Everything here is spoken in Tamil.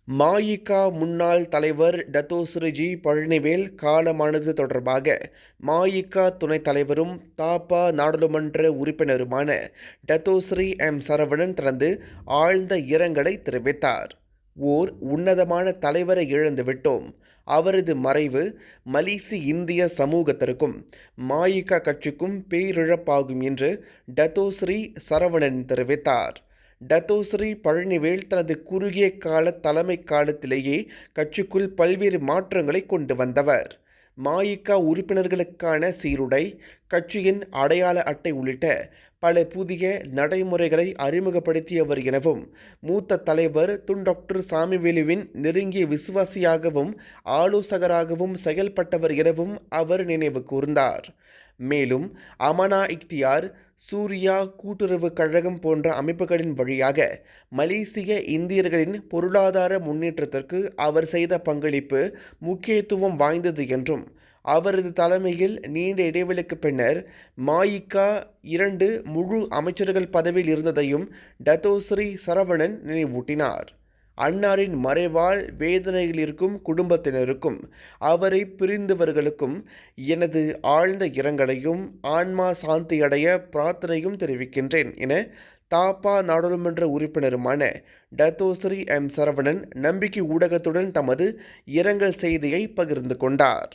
மஇகா முன்னாள் தலைவர் டத்தோஸ்ரீ பழனிவேல் காலமானது தொடர்பாக மஇகா துணைத் தலைவரும் தாபா நாடாளுமன்ற உறுப்பினருமான டத்தோஸ்ரீ சரவணன் தனது ஆழ்ந்த இரங்கலை தெரிவித்தார். ஓர் உன்னதமான தலைவரை இழந்துவிட்டோம். அவரது மறைவு மலேசிய இந்திய சமூகத்திற்கும் மஇகா கட்சிக்கும் பேரிழப்பாகும் என்று டத்தோஸ்ரீ சரவணன் தெரிவித்தார். டத்தோஸ்ரீ பழனிவேல் தனது குறுகிய கால தலைமை காலத்திலேயே கட்சிக்குள் பல்வேறு மாற்றங்களை கொண்டு வந்தவர். மஇகா உறுப்பினர்களுக்கான சீருடை, கட்சியின் அடையாள அட்டை உள்ளிட்ட பல புதிய நடைமுறைகளை அறிமுகப்படுத்தியவர் எனவும், மூத்த தலைவர் டாக்டர் சாமிவேலுவின் நெருங்கிய விசுவாசியாகவும் ஆலோசகராகவும் செயல்பட்டவர் எனவும் அவர் நினைவு கூர்ந்தார். மேலும் அமனா இக்தியார், சூர்யா கூட்டுறவு கழகம் போன்ற அமைப்புகளின் வழியாக மலேசிய இந்தியர்களின் பொருளாதார முன்னேற்றத்திற்கு அவர் செய்த பங்களிப்பு முக்கியத்துவம் வாய்ந்தது என்றும், அவரது தலைமையில் நீண்ட இடைவெளிக்கு பின்னர் மஇகா 2 முழு அமைச்சர்கள் பதவியில் இருந்ததையும் டத்தோஸ்ரீ சரவணன் நினைவூட்டினார். அன்னாரின் மறைவால் வேதனையில் இருக்கும் குடும்பத்தினருக்கும் அவரை பிரிந்தவர்களுக்கும் எனது ஆழ்ந்த இரங்கலையும் ஆன்மா சாந்தியடைய பிரார்த்தனையும் தெரிவிக்கின்றேன் என தாபா நாடாளுமன்ற உறுப்பினருமான டத்தோஸ்ரீ சரவணன் நம்பிக்கை ஊடகத்துடன் தமது இரங்கல் செய்தியை பகிர்ந்து கொண்டார்.